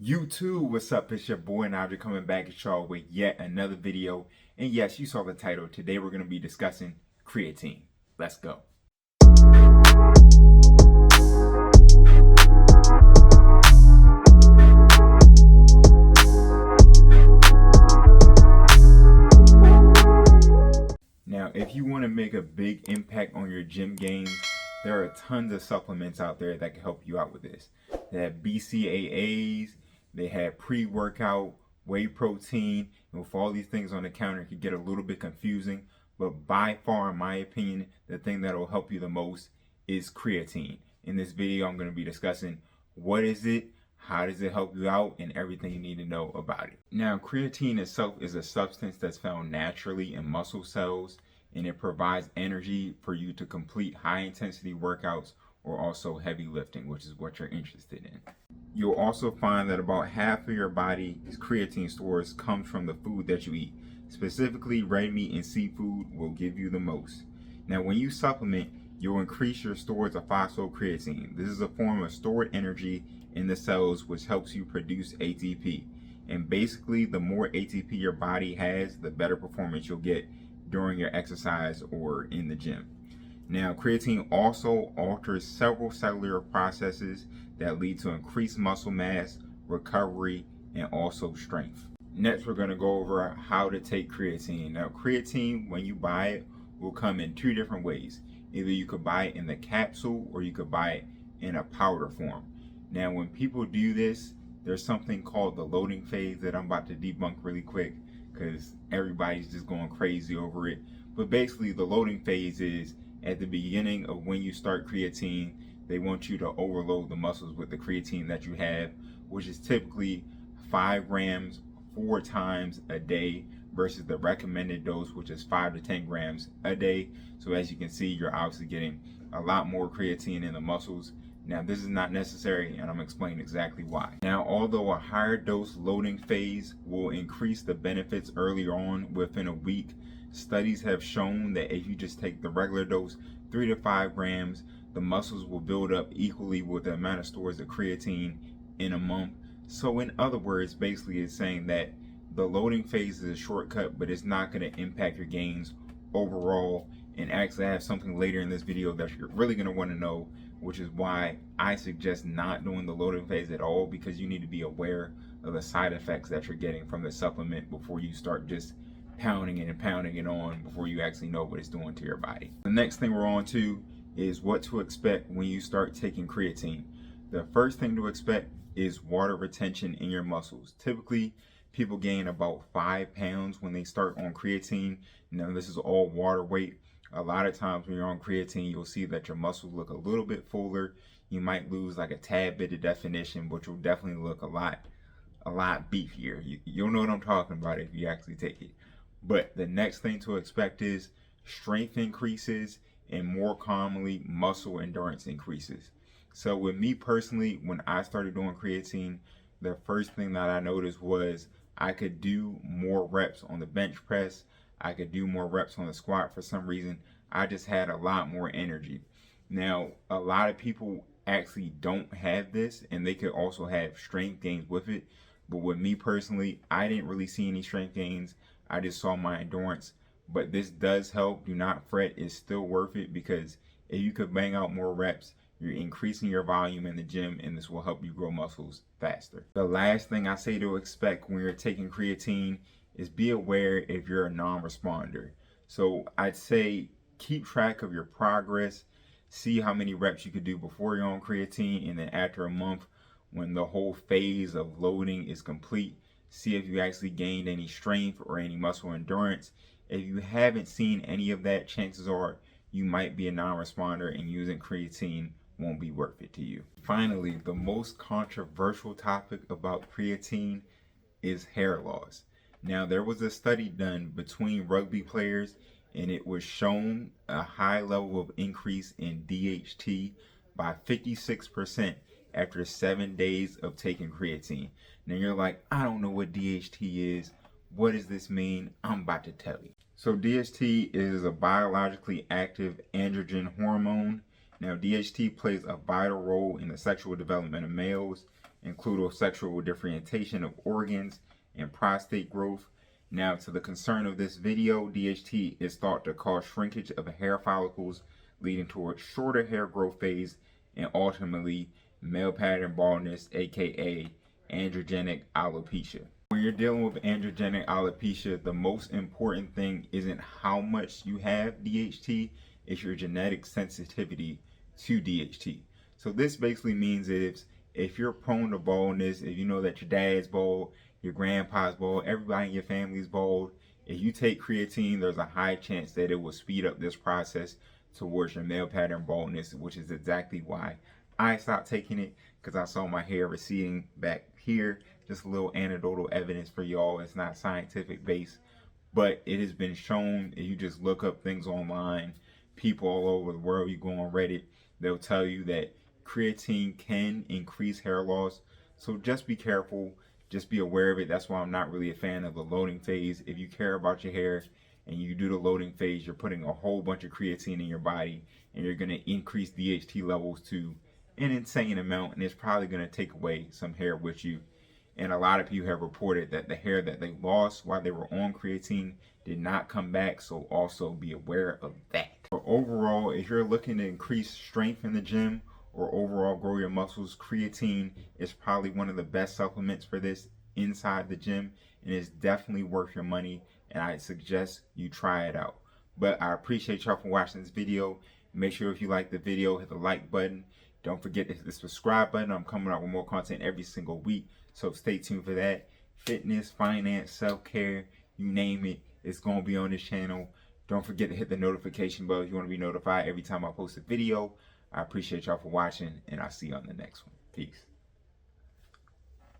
YouTube, what's up? It's your boy Nigel coming back at y'all with yet another video. And yes, you saw the title. Today we're going to be discussing creatine. Let's go. Now, if you want to make a big impact on your gym gains, there are tons of supplements out there that can help you out with this. They have BCAAs, they have pre-workout, whey protein, and with all these things on the counter, it can get a little bit confusing. But by far, in my opinion, the thing that will help you the most is creatine. In this video, I'm going to be discussing what is it, how does it help you out, and everything you need to know about it. Now, creatine itself is a substance that's found naturally in muscle cells, and it provides energy for you to complete high intensity workouts or also heavy lifting, which is what you're interested in. You'll also find that about half of your body's creatine stores comes from the food that you eat. Specifically, red meat and seafood will give you the most. Now, when you supplement, you'll increase your stores of phosphocreatine. This is a form of stored energy in the cells which helps you produce ATP. And basically, the more ATP your body has, the better performance you'll get during your exercise or in the gym. Now, creatine also alters several cellular processes that lead to increased muscle mass, recovery, and also strength. Next, we're going to go over how to take creatine. Now, creatine, when you buy it, will come in two different ways. Either you could buy it in the capsule or you could buy it in a powder form. Now, when people do this, there's something called the loading phase that I'm about to debunk really quick because everybody's just going crazy over it. But basically, the loading phase is at the beginning of when you start creatine. They want you to overload the muscles with the creatine that you have, which is typically 5 grams 4 times a day versus the recommended dose, which is 5 to 10 grams a day. So as you can see, you're obviously getting a lot more creatine in the muscles. Now, this is not necessary, and I'm going to explain exactly why. Now, although a higher dose loading phase will increase the benefits early on within a week, studies have shown that if you just take the regular dose, 3 to 5 grams, the muscles will build up equally with the amount of stores of creatine in a month. So in other words, basically it's saying that the loading phase is a shortcut, but it's not going to impact your gains overall. And actually, I have something later in this video that you're really going to want to know, which is why I suggest not doing the loading phase at all, because you need to be aware of the side effects that you're getting from the supplement before you start just pounding it and pounding it on before you actually know what it's doing to your body. The next thing we're on to is what to expect when you start taking creatine. The first thing to expect is water retention in your muscles. Typically, people gain about 5 pounds when they start on creatine. Now, this is all water weight. A lot of times when you're on creatine, you'll see that your muscles look a little bit fuller. You might lose like a tad bit of definition, but you'll definitely look a lot beefier. You'll know what I'm talking about if you actually take it. But the next thing to expect is strength increases, and more commonly, muscle endurance increases. So with me personally, when I started doing creatine, the first thing that I noticed was I could do more reps on the bench press. I could do more reps on the squat for some reason. I just had a lot more energy. Now, a lot of people actually don't have this, and they could also have strength gains with it. But with me personally, I didn't really see any strength gains. I just saw my endurance. But this does help. Do not fret. It's still worth it, because if you could bang out more reps, you're increasing your volume in the gym, and this will help you grow muscles faster. The last thing I say to expect when you're taking creatine is be aware if you're a non-responder. So I'd say keep track of your progress, see how many reps you could do before you're on creatine, and then after a month, when the whole phase of loading is complete, see if you actually gained any strength or any muscle endurance. If you haven't seen any of that, chances are you might be a non-responder, and using creatine won't be worth it to you. Finally, the most controversial topic about creatine is hair loss. Now, there was a study done between rugby players, and it was shown a high level of increase in DHT by 56% after 7 days of taking creatine. Now you're like, I don't know what DHT is. What does this mean? I'm about to tell you. So DHT is a biologically active androgen hormone. Now, DHT plays a vital role in the sexual development of males. include sexual differentiation of organs and prostate growth. Now, to the concern of this video, DHT is thought to cause shrinkage of hair follicles, leading to a shorter hair growth phase and ultimately male pattern baldness, aka androgenic alopecia. When you're dealing with androgenic alopecia, the most important thing isn't how much you have DHT, it's your genetic sensitivity to DHT. So this basically means if you're prone to baldness, if you know that your dad's bald, your grandpa's bald, everybody in your family's bald, if you take creatine, there's a high chance that it will speed up this process towards your male pattern baldness, which is exactly why I stopped taking it, because I saw my hair receding back here. Just a little anecdotal evidence for y'all. It's not scientific based, but it has been shown. If you just look up things online, people all over the world, you go on Reddit, they'll tell you that creatine can increase hair loss. So just be careful, just be aware of it. That's why I'm not really a fan of the loading phase. If you care about your hair and you do the loading phase, you're putting a whole bunch of creatine in your body, and you're going to increase DHT levels to an insane amount, and it's probably going to take away some hair with you. And a lot of people have reported that the hair that they lost while they were on creatine did not come back, so also be aware of that. But overall, if you're looking to increase strength in the gym or overall grow your muscles, creatine is probably one of the best supplements for this inside the gym, and it's definitely worth your money, and I suggest you try it out. But I appreciate y'all for watching this video. Make sure if you like the video, hit the like button. Don't forget to hit the subscribe button. I'm coming out with more content every single week, so stay tuned for that. Fitness, finance, self-care, you name it, it's going to be on this channel. Don't forget to hit the notification bell if you want to be notified every time I post a video. I appreciate y'all for watching, and I'll see you on the next one. Peace.